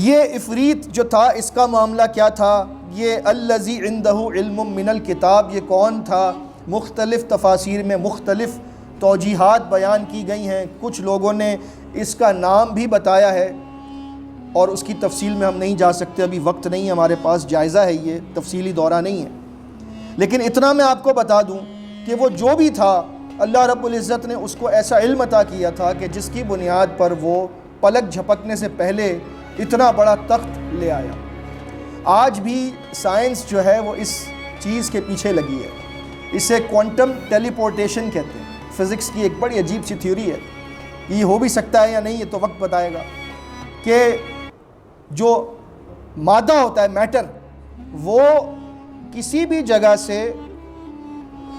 یہ عفریت جو تھا اس کا معاملہ کیا تھا؟ یہ الذی عندہ علم من الکتاب، یہ کون تھا؟ مختلف تفاسیر میں مختلف توجیحات بیان کی گئی ہیں، کچھ لوگوں نے اس کا نام بھی بتایا ہے اور اس کی تفصیل میں ہم نہیں جا سکتے، ابھی وقت نہیں ہمارے پاس، جائزہ ہے یہ، تفصیلی دورہ نہیں ہے۔ لیکن اتنا میں آپ کو بتا دوں کہ وہ جو بھی تھا اللہ رب العزت نے اس کو ایسا علم عطا کیا تھا کہ جس کی بنیاد پر وہ پلک جھپکنے سے پہلے اتنا بڑا تخت لے آیا۔ آج بھی سائنس جو ہے وہ اس چیز کے پیچھے لگی ہے، اسے کوانٹم ٹیلی پورٹیشن کہتے ہیں، فزکس کی ایک بڑی عجیب سی تھیوری ہے، یہ ہو بھی سکتا ہے یا نہیں یہ تو وقت بتائے گا، کہ جو مادہ ہوتا ہے میٹر، وہ کسی بھی جگہ سے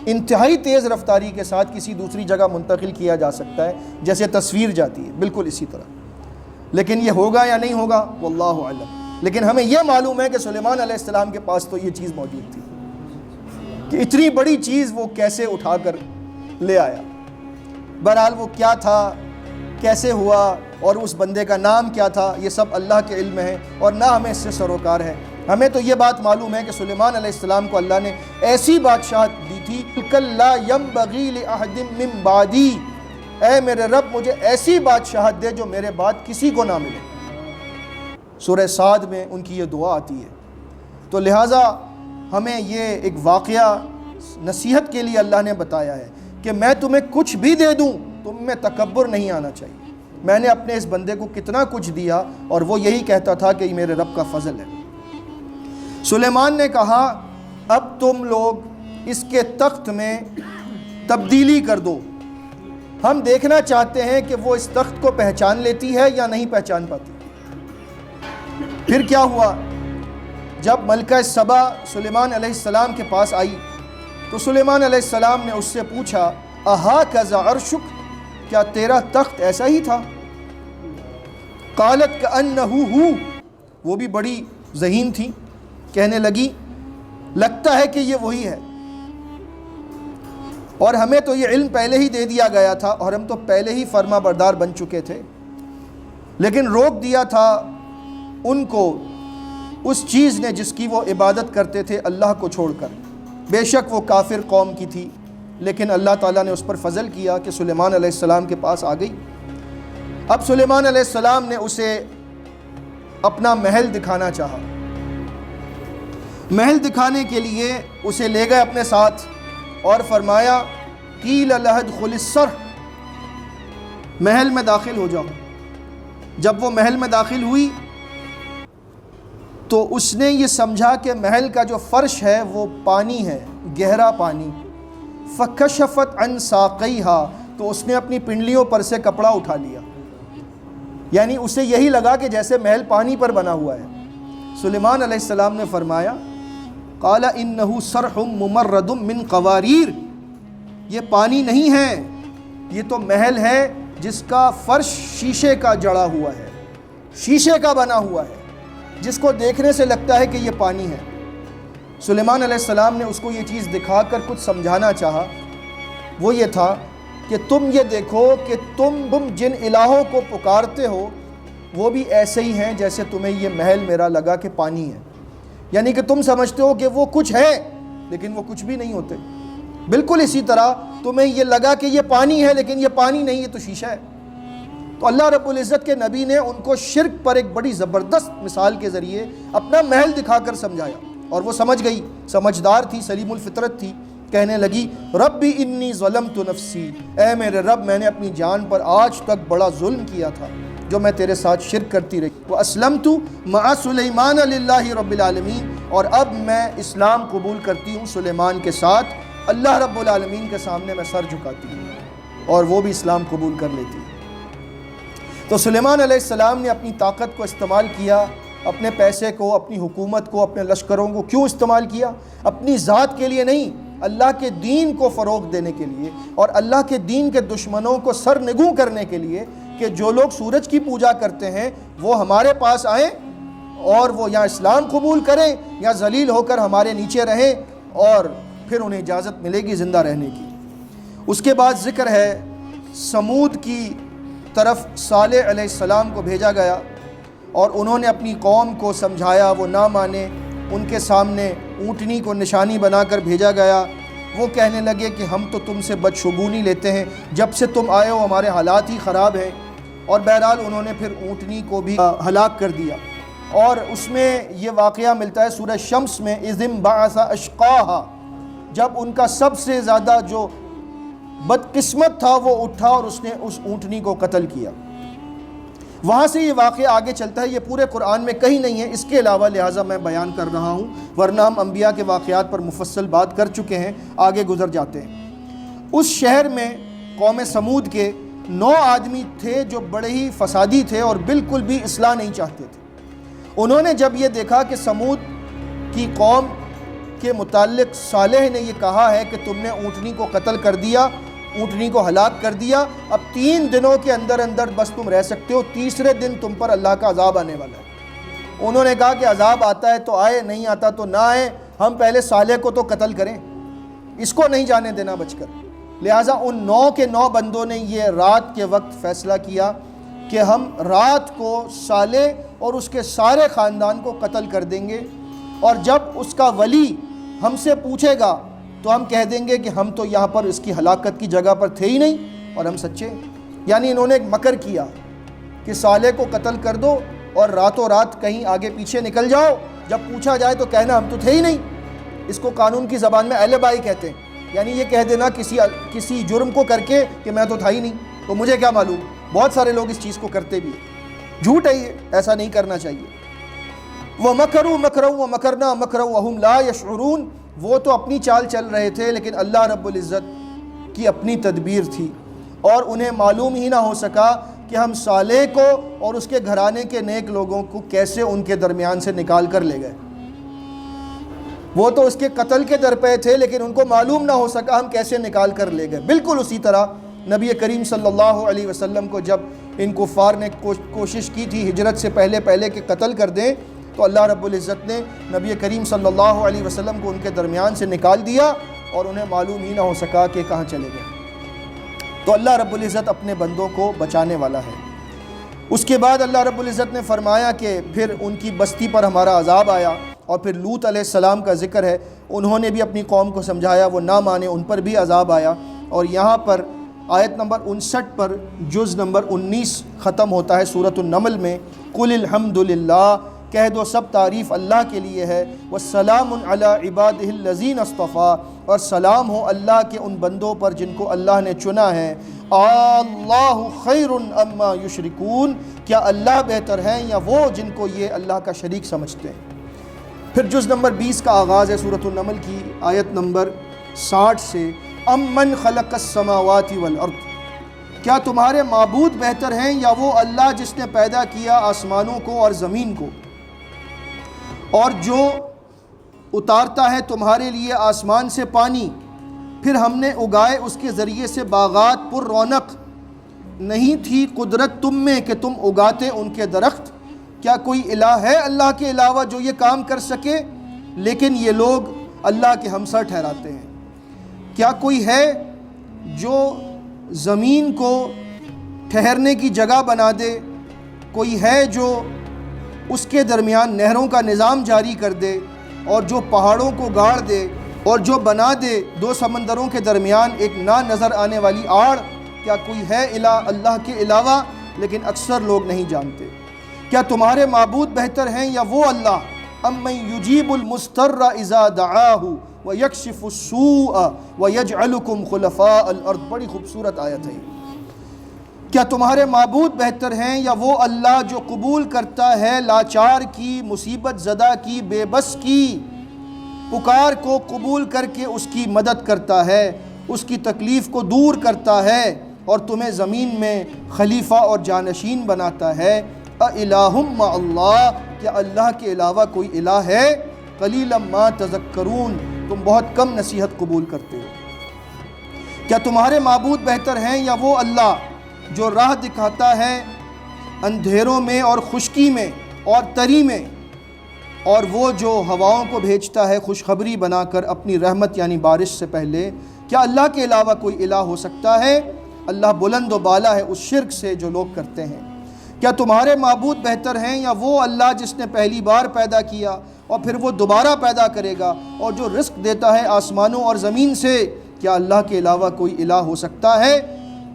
انتہائی تیز رفتاری کے ساتھ کسی دوسری جگہ منتقل کیا جا سکتا ہے، جیسے تصویر جاتی ہے، بالکل اسی طرح۔ لیکن یہ ہوگا یا نہیں ہوگا واللہ اعلم، لیکن ہمیں یہ معلوم ہے کہ سلیمان علیہ السلام کے پاس تو یہ چیز موجود تھی کہ اتنی بڑی چیز وہ کیسے اٹھا کر لے آیا۔ بہرحال وہ کیا تھا، کیسے ہوا، اور اس بندے کا نام کیا تھا، یہ سب اللہ کے علم ہے اور نہ ہمیں اس سے سروکار ہے۔ ہمیں تو یہ بات معلوم ہے کہ سلیمان علیہ السلام کو اللہ نے ایسی بادشاہت دی تھی، لا ينبغي لأحد من بعدی، اے میرے رب مجھے ایسی بادشاہت دے جو میرے بعد کسی کو نہ ملے۔ سورہ صاد میں ان کی یہ دعا آتی ہے۔ تو لہٰذا ہمیں یہ ایک واقعہ نصیحت کے لیے اللہ نے بتایا ہے کہ میں تمہیں کچھ بھی دے دوں، تم میں تکبر نہیں آنا چاہیے۔ میں نے اپنے اس بندے کو کتنا کچھ دیا اور وہ یہی کہتا تھا کہ یہ میرے رب کا فضل ہے۔ سلیمان نے کہا اب تم لوگ اس کے تخت میں تبدیلی کر دو، ہم دیکھنا چاہتے ہیں کہ وہ اس تخت کو پہچان لیتی ہے یا نہیں پہچان پاتی۔ پھر کیا ہوا؟ جب ملکہ سبا سلیمان علیہ السلام کے پاس آئی تو سلیمان علیہ السلام نے اس سے پوچھا اہٰذا عرشک، کیا تیرا تخت ایسا ہی تھا؟ قالت کأنہ ہو، وہ بھی بڑی ذہین تھی، کہنے لگی لگتا ہے کہ یہ وہی ہے، اور ہمیں تو یہ علم پہلے ہی دے دیا گیا تھا اور ہم تو پہلے ہی فرما بردار بن چکے تھے، لیکن روک دیا تھا ان کو اس چیز نے جس کی وہ عبادت کرتے تھے اللہ کو چھوڑ کر۔ بے شک وہ کافر قوم کی تھی، لیکن اللہ تعالیٰ نے اس پر فضل کیا کہ سلیمان علیہ السلام کے پاس آ گئی۔ اب سلیمان علیہ السلام نے اسے اپنا محل دکھانا چاہا۔ محل دکھانے کے لیے اسے لے گئے اپنے ساتھ اور فرمایا قیل لها ادخل الصرح، محل میں داخل ہو جاؤ۔ جب وہ محل میں داخل ہوئی تو اس نے یہ سمجھا کہ محل کا جو فرش ہے وہ پانی ہے، گہرا پانی۔ فکشفت عن ساقیہا، تو اس نے اپنی پنڈلیوں پر سے کپڑا اٹھا لیا، یعنی اسے یہی لگا کہ جیسے محل پانی پر بنا ہوا ہے۔ سلیمان علیہ السلام نے فرمایا قال انہ صرح ممرد من قواریر، یہ پانی نہیں ہے، یہ تو محل ہے جس کا فرش شیشے کا جڑا ہوا ہے، شیشے کا بنا ہوا ہے، جس کو دیکھنے سے لگتا ہے کہ یہ پانی ہے۔ سلیمان علیہ السلام نے اس کو یہ چیز دکھا کر کچھ سمجھانا چاہا، وہ یہ تھا کہ تم یہ دیکھو کہ تم جن الہوں کو پکارتے ہو وہ بھی ایسے ہی ہیں جیسے تمہیں یہ محل میرا لگا کہ پانی ہے، یعنی کہ تم سمجھتے ہو کہ وہ کچھ ہے لیکن وہ کچھ بھی نہیں ہوتے۔ بالکل اسی طرح تمہیں یہ لگا کہ یہ پانی ہے لیکن یہ پانی نہیں، یہ تو شیشہ ہے۔ تو اللہ رب العزت کے نبی نے ان کو شرک پر ایک بڑی زبردست مثال کے ذریعے اپنا محل دکھا کر سمجھایا، اور وہ سمجھ گئی، سمجھدار تھی، سلیم الفطرت تھی، کہنے لگی ربی انی ظلمت نفسی، اے میرے رب میں نے اپنی جان پر آج تک بڑا ظلم کیا تھا جو میں تیرے ساتھ شرک کرتی رہی، واسلمت مع سلیمان للہ رب العالمین، اور اب میں اسلام قبول کرتی ہوں سلیمان کے ساتھ، اللہ رب العالمین کے سامنے میں سر جھکاتی ہوں، اور وہ بھی اسلام قبول کر لیتی ہے۔ تو سلیمان علیہ السلام نے اپنی طاقت کو استعمال کیا، اپنے پیسے کو، اپنی حکومت کو، اپنے لشکروں کو کیوں استعمال کیا؟ اپنی ذات کے لیے نہیں، اللہ کے دین کو فروغ دینے کے لیے، اور اللہ کے دین کے دشمنوں کو سرنگوں کرنے کے لیے کہ جو لوگ سورج کی پوجا کرتے ہیں وہ ہمارے پاس آئیں اور وہ یا اسلام قبول کریں یا ذلیل ہو کر ہمارے نیچے رہیں، اور پھر انہیں اجازت ملے گی زندہ رہنے کی۔ اس کے بعد ذکر ہے سمود کی طرف صالح علیہ السلام کو بھیجا گیا، اور انہوں نے اپنی قوم کو سمجھایا، وہ نہ مانے۔ ان کے سامنے اونٹنی کو نشانی بنا کر بھیجا گیا۔ وہ کہنے لگے کہ ہم تو تم سے بدشگونی لیتے ہیں، جب سے تم آئے ہو ہمارے حالات ہی خراب ہیں۔ اور بہرحال انہوں نے پھر اونٹنی کو بھی ہلاک کر دیا۔ اور اس میں یہ واقعہ ملتا ہے سورہ شمس میں، اذ انبعث اشقاہا، جب ان کا سب سے زیادہ جو بدقسمت تھا وہ اٹھا اور اس نے اس اونٹنی کو قتل کیا۔ وہاں سے یہ واقعہ آگے چلتا ہے، یہ پورے قرآن میں کہیں نہیں ہے، اس کے علاوہ لہٰذا میں بیان کر رہا ہوں، ورنہ ہم انبیاء کے واقعات پر مفصل بات کر چکے ہیں، آگے گزر جاتے ہیں۔ اس شہر میں قوم سمود کے 9 آدمی تھے جو بڑے ہی فسادی تھے اور بالکل بھی اصلاح نہیں چاہتے تھے۔ انہوں نے جب یہ دیکھا کہ سمود کی قوم کے متعلق صالح نے یہ کہا ہے کہ تم نے اونٹنی کو قتل کر دیا، اونٹنی کو ہلاک کر دیا، اب 3 دنوں کے اندر اندر بس تم رہ سکتے ہو، تیسرے دن تم پر اللہ کا عذاب آنے والا ہے۔ انہوں نے کہا کہ عذاب آتا ہے تو آئے، نہیں آتا تو نہ آئے، ہم پہلے صالح کو تو قتل کریں، اس کو نہیں جانے دینا بچ کر۔ لہٰذا ان 9 کے 9 بندوں نے یہ رات کے وقت فیصلہ کیا کہ ہم رات کو صالح اور اس کے سارے خاندان کو قتل کر دیں گے، اور جب اس کا ولی ہم سے پوچھے گا تو ہم کہہ دیں گے کہ ہم تو یہاں پر اس کی ہلاکت کی جگہ پر تھے ہی نہیں اور ہم سچے۔ یعنی انہوں نے ایک مکر کیا کہ صالح کو قتل کر دو اور راتوں رات کہیں آگے پیچھے نکل جاؤ، جب پوچھا جائے تو کہنا ہم تو تھے ہی نہیں۔ اس کو قانون کی زبان میں البائی کہتے ہیں، یعنی یہ کہہ دینا کسی جرم کو کر کے کہ میں تو تھا ہی نہیں، تو مجھے کیا معلوم۔ بہت سارے لوگ اس چیز کو کرتے بھی ہیں، جھوٹ ہے یہ، ایسا نہیں کرنا چاہیے۔ وَمَكَرُوا مَكْرًا وَمَكَرْنَا مَكْرًا وَهُمْ لَا يَشْعُرُونَ، وہ تو اپنی چال چل رہے تھے لیکن اللہ رب العزت کی اپنی تدبیر تھی، اور انہیں معلوم ہی نہ ہو سکا کہ ہم صالح کو اور اس کے گھرانے کے نیک لوگوں کو کیسے ان کے درمیان سے نکال کر لے گئے۔ وہ تو اس کے قتل کے در پہ تھے لیکن ان کو معلوم نہ ہو سکا ہم کیسے نکال کر لے گئے۔ بالکل اسی طرح نبی کریم صلی اللہ علیہ وسلم کو جب ان کفار نے کوشش کی تھی ہجرت سے پہلے کہ قتل کر دیں، تو اللہ رب العزت نے نبی کریم صلی اللہ علیہ وسلم کو ان کے درمیان سے نکال دیا اور انہیں معلوم ہی نہ ہو سکا کہ کہاں چلے گئے۔ تو اللہ رب العزت اپنے بندوں کو بچانے والا ہے۔ اس کے بعد اللہ رب العزت نے فرمایا کہ پھر ان کی بستی پر ہمارا عذاب آیا، اور پھر لوط علیہ السلام کا ذکر ہے، انہوں نے بھی اپنی قوم کو سمجھایا، وہ نہ مانے، ان پر بھی عذاب آیا۔ اور یہاں پر آیت نمبر 59 پر جز نمبر 19 ختم ہوتا ہے سورۃ النمل میں، قُلِ الْحَمْدُ لِلَّهِ، کہہ دو سب تعریف اللہ کے لیے ہے، وَالسَّلَامٌ عَلَىٰ عِبَادِهِ الَّذِينَ اصْطَفَىٰ، اور سلام ہو اللہ کے ان بندوں پر جن کو اللہ نے چنا ہے۔ اللَّهُ خَيْرٌ أَمَّا يُشْرِكُونَ، کیا اللہ بہتر ہیں یا وہ جن کو یہ اللہ کا شریک سمجھتے ہیں۔ پھر جز نمبر 20 کا آغاز ہے سورۃ النمل کی آیت نمبر 60 سے، أَمَّنْ خَلَقَ السَّمَاوَاتِ وَالْأَرْضِ، کیا تمہارے معبود بہتر ہیں یا وہ اللہ جس نے پیدا کیا آسمانوں کو اور زمین کو، اور جو اتارتا ہے تمہارے لیے آسمان سے پانی، پھر ہم نے اگائے اس کے ذریعے سے باغات پر رونق، نہیں تھی قدرت تم میں کہ تم اگاتے ان کے درخت، کیا کوئی الہ ہے اللہ کے علاوہ جو یہ کام کر سکے؟ لیکن یہ لوگ اللہ کے ہمسر ٹھہراتے ہیں۔ کیا کوئی ہے جو زمین کو ٹھہرنے کی جگہ بنا دے؟ کوئی ہے جو اس کے درمیان نہروں کا نظام جاری کر دے، اور جو پہاڑوں کو گاڑ دے، اور جو بنا دے 2 سمندروں کے درمیان ایک نہ نظر آنے والی آڑ؟ کیا کوئی ہے الہ اللہ کے علاوہ؟ لیکن اکثر لوگ نہیں جانتے۔ کیا تمہارے معبود بہتر ہیں یا وہ اللہ؟ امن یجیب المضطر اذا دعاہ ویکشف السوء ویجعلکم خلفاء الارض، بڑی خوبصورت آیت ہے۔ کیا تمہارے معبود بہتر ہیں یا وہ اللہ جو قبول کرتا ہے لاچار کی، مصیبت زدہ کی، بے بس کی پکار کو قبول کر کے اس کی مدد کرتا ہے، اس کی تکلیف کو دور کرتا ہے، اور تمہیں زمین میں خلیفہ اور جانشین بناتا ہے۔ اَإِلَٰهٌ مَّعَ اللَّهِ، کیا اللہ کے علاوہ کوئی الہ ہے؟ قَلِيلًا مَّا تَذَكَّرُونَ، تم بہت کم نصیحت قبول کرتے ہو۔ کیا تمہارے معبود بہتر ہیں یا وہ اللہ جو راہ دکھاتا ہے اندھیروں میں اور خشکی میں اور تری میں، اور وہ جو ہواؤں کو بھیجتا ہے خوشخبری بنا کر اپنی رحمت یعنی بارش سے پہلے؟ کیا اللہ کے علاوہ کوئی الہ ہو سکتا ہے؟ اللہ بلند و بالا ہے اس شرک سے جو لوگ کرتے ہیں۔ کیا تمہارے معبود بہتر ہیں یا وہ اللہ جس نے پہلی بار پیدا کیا اور پھر وہ دوبارہ پیدا کرے گا، اور جو رزق دیتا ہے آسمانوں اور زمین سے؟ کیا اللہ کے علاوہ کوئی الہ ہو سکتا ہے؟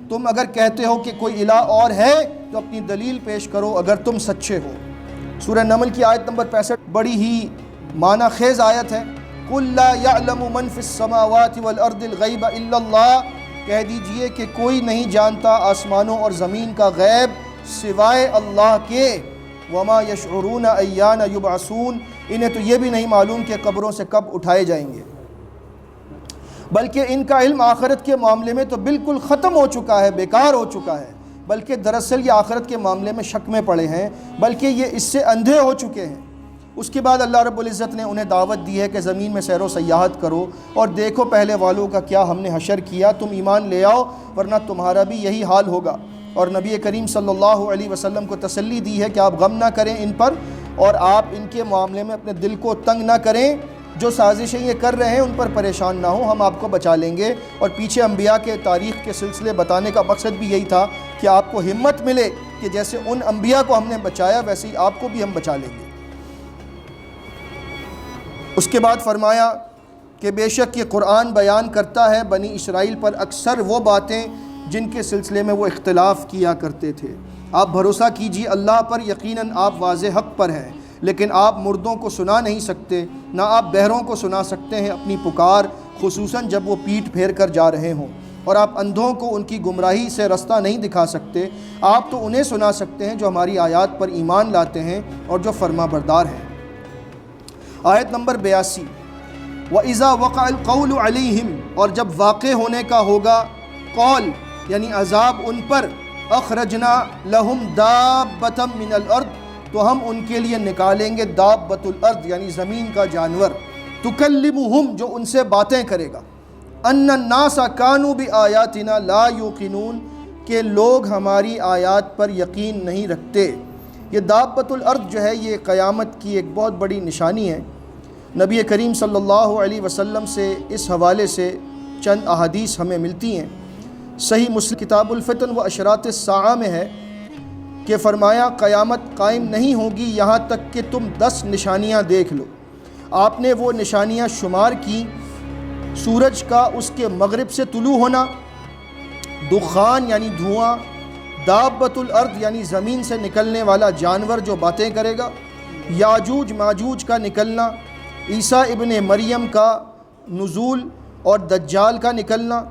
تم اگر کہتے ہو کہ کوئی الہ اور ہے تو اپنی دلیل پیش کرو اگر تم سچے ہو۔ سورہ نمل کی آیت نمبر 65 بڑی ہی معنی خیز آیت ہے۔ قُلْ لَا يَعْلَمُ مَنْ فِي السَّمَاوَاتِ وَالْأَرْضِ الْغَيْبَ إِلَّا اللَّهُ، کہہ دیجئے کہ کوئی نہیں جانتا آسمانوں اور زمین کا غیب سوائے اللہ کے۔ وَمَا يَشْعُرُونَ أَيَّانَ يُبْعَثُونَ، انہیں تو یہ بھی نہیں معلوم کہ قبروں سے کب اٹھائے جائیں گے۔ بلکہ ان کا علم آخرت کے معاملے میں تو بالکل ختم ہو چکا ہے، بیکار ہو چکا ہے، بلکہ دراصل یہ آخرت کے معاملے میں شک میں پڑے ہیں، بلکہ یہ اس سے اندھے ہو چکے ہیں۔ اس کے بعد اللہ رب العزت نے انہیں دعوت دی ہے کہ زمین میں سیر و سیاحت کرو اور دیکھو پہلے والوں کا کیا ہم نے حشر کیا، تم ایمان لے آؤ ورنہ تمہارا بھی یہی حال ہوگا۔ اور نبی کریم صلی اللہ علیہ وسلم کو تسلی دی ہے کہ آپ غم نہ کریں ان پر، اور آپ ان کے معاملے میں اپنے دل کو تنگ نہ کریں، جو سازشیں یہ کر رہے ہیں ان پر پریشان نہ ہوں، ہم آپ کو بچا لیں گے۔ اور پیچھے انبیاء کے تاریخ کے سلسلے بتانے کا مقصد بھی یہی تھا کہ آپ کو ہمت ملے کہ جیسے ان انبیاء کو ہم نے بچایا ویسے ہی آپ کو بھی ہم بچا لیں گے۔ اس کے بعد فرمایا کہ بے شک یہ قرآن بیان کرتا ہے بنی اسرائیل پر اکثر وہ باتیں جن کے سلسلے میں وہ اختلاف کیا کرتے تھے۔ آپ بھروسہ کیجیے اللہ پر، یقیناً آپ واضح حق پر ہیں، لیکن آپ مردوں کو سنا نہیں سکتے، نہ آپ بہروں کو سنا سکتے ہیں اپنی پکار، خصوصاً جب وہ پیٹھ پھیر کر جا رہے ہوں، اور آپ اندھوں کو ان کی گمراہی سے رستہ نہیں دکھا سکتے، آپ تو انہیں سنا سکتے ہیں جو ہماری آیات پر ایمان لاتے ہیں اور جو فرما بردار ہیں۔ آیت نمبر 82، وَإِذَا وَقَعَ الْقَوْلُ عَلَيْهِمْ، اور جب واقع ہونے کا ہوگا قول یعنی عذاب ان پر، اخرجنا لہم دابۃ من الارض، تو ہم ان کے لیے نکالیں گے دابۃ الارض یعنی زمین کا جانور، تکلمہم جو ان سے باتیں کرے گا، ان الناس کانوا بآیاتنا لا یوقنون، کہ لوگ ہماری آیات پر یقین نہیں رکھتے۔ یہ دابۃ الارض جو ہے یہ قیامت کی ایک بہت بڑی نشانی ہے۔ نبی کریم صلی اللہ علیہ وسلم سے اس حوالے سے چند احادیث ہمیں ملتی ہیں۔ صحیح مسلم کتاب الفتن و اشراط الساعہ میں ہے کہ فرمایا قیامت قائم نہیں ہوگی یہاں تک کہ تم 10 نشانیاں دیکھ لو۔ آپ نے وہ نشانیاں شمار کی، سورج کا اس کے مغرب سے طلوع ہونا، دخان یعنی دھواں، دابۃ الارض یعنی زمین سے نکلنے والا جانور جو باتیں کرے گا، یاجوج ماجوج کا نکلنا، عیسیٰ ابن مریم کا نزول اور دجال کا نکلنا،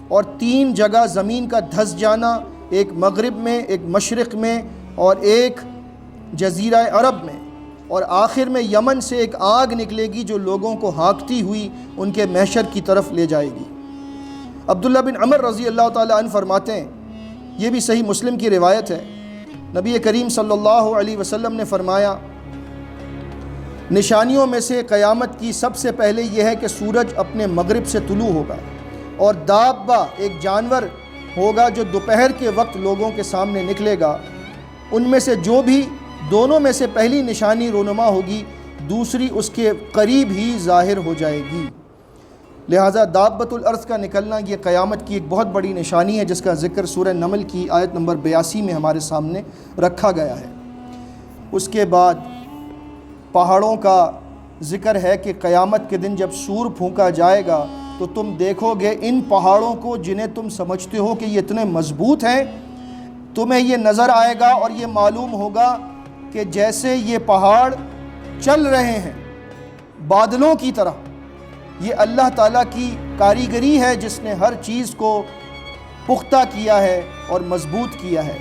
اور 3 جگہ زمین کا دھس جانا، ایک مغرب میں، ایک مشرق میں اور ایک جزیرہ عرب میں، اور آخر میں یمن سے ایک آگ نکلے گی جو لوگوں کو ہانکتی ہوئی ان کے محشر کی طرف لے جائے گی۔ عبداللہ بن عمر رضی اللہ تعالیٰ عنہ فرماتے ہیں، یہ بھی صحیح مسلم کی روایت ہے، نبی کریم صلی اللہ علیہ وسلم نے فرمایا نشانیوں میں سے قیامت کی سب سے پہلے یہ ہے کہ سورج اپنے مغرب سے طلوع ہوگا، اور دابہ ایک جانور ہوگا جو دوپہر کے وقت لوگوں کے سامنے نکلے گا، ان میں سے جو بھی دونوں میں سے پہلی نشانی رونما ہوگی دوسری اس کے قریب ہی ظاہر ہو جائے گی۔ لہٰذا دابۃ الارض کا نکلنا یہ قیامت کی ایک بہت بڑی نشانی ہے جس کا ذکر سورہ نمل کی آیت نمبر 82 میں ہمارے سامنے رکھا گیا ہے۔ اس کے بعد پہاڑوں کا ذکر ہے کہ قیامت کے دن جب سور پھونکا جائے گا تو تم دیکھو گے ان پہاڑوں کو جنہیں تم سمجھتے ہو کہ یہ اتنے مضبوط ہیں، تمہیں یہ نظر آئے گا اور یہ معلوم ہوگا کہ جیسے یہ پہاڑ چل رہے ہیں بادلوں کی طرح۔ یہ اللہ تعالیٰ کی کاریگری ہے جس نے ہر چیز کو پختہ کیا ہے اور مضبوط کیا ہے۔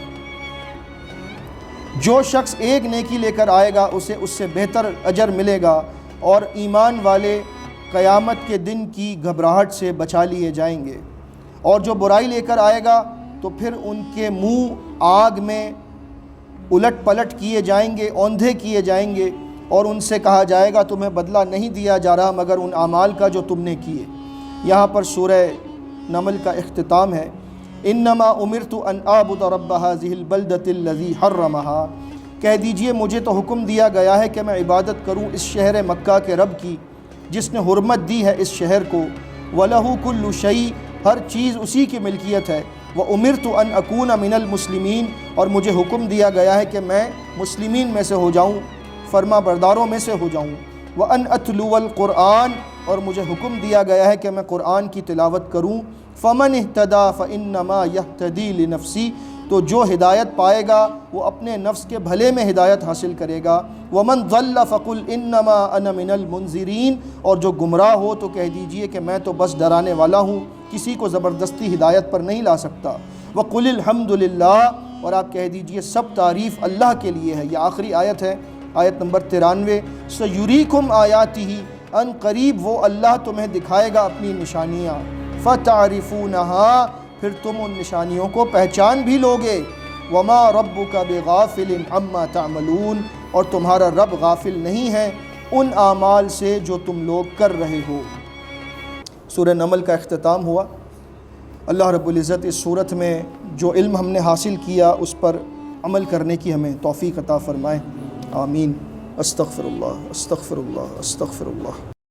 جو شخص ایک نیکی لے کر آئے گا اسے اس سے بہتر اجر ملے گا، اور ایمان والے قیامت کے دن کی گھبراہٹ سے بچا لیے جائیں گے، اور جو برائی لے کر آئے گا تو پھر ان کے منہ آگ میں الٹ پلٹ کیے جائیں گے، اوندھے کیے جائیں گے، اور ان سے کہا جائے گا تمہیں بدلہ نہیں دیا جا رہا مگر ان اعمال کا جو تم نے کیے۔ یہاں پر سورہ نمل کا اختتام ہے، انما امرت ان اعبد رب هذه البلدۃ الذی حرمها، کہہ دیجئے مجھے تو حکم دیا گیا ہے کہ میں عبادت کروں اس شہر مکہ کے رب کی جس نے حرمت دی ہے اس شہر کو، وَلَهُ كُلُّ شَيْءٍ، ہر چیز اسی کی ملکیت ہے، وَأُمِرْتُ أَنْ أَكُونَ مِنَ الْمُسْلِمِينَ، اور مجھے حکم دیا گیا ہے کہ میں مسلمین میں سے ہو جاؤں، فرما برداروں میں سے ہو جاؤں۔ وَأَنْ أَتْلُوَ الْقُرْآنَ، اور مجھے حکم دیا گیا ہے کہ میں قرآن کی تلاوت کروں۔ فَمَنِ اهْتَدَى فَإِنَّمَا يَهْتَدِي لِنَفْسِهِ، تو جو ہدایت پائے گا وہ اپنے نفس کے بھلے میں ہدایت حاصل کرے گا۔ وَمَنْ ضَلَّ فَقُلْ إِنَّمَا أَنَا مِنَ الْمُنذِرِينَ، اور جو گمراہ ہو تو کہہ دیجئے کہ میں تو بس ڈرانے والا ہوں، کسی کو زبردستی ہدایت پر نہیں لا سکتا۔ وَقُلِ الْحَمْدُ لِلَّهِ، اور آپ کہہ دیجئے سب تعریف اللہ کے لیے ہے۔ یہ آخری آیت ہے، آیت نمبر 93۔ سَيُرِيكُمْ آيَاتِهِ، ان قریب وہ اللہ تمہیں دکھائے گا اپنی نشانیاں۔ فَتَعْرِفُونَهَا، پھر تم ان نشانیوں کو پہچان بھی لوگے۔ وَمَا رَبُّكَ بِغَافِلٍ عَمَّا تَعْمَلُونَ، اور تمہارا رب غافل نہیں ہے ان اعمال سے جو تم لوگ کر رہے ہو۔ سورہ نمل کا اختتام ہوا۔ اللہ رب العزت اس صورت میں جو علم ہم نے حاصل کیا اس پر عمل کرنے کی ہمیں توفیق عطا فرمائے، آمین۔ استغفر اللہ، استغفر اللہ، استغفر اللہ۔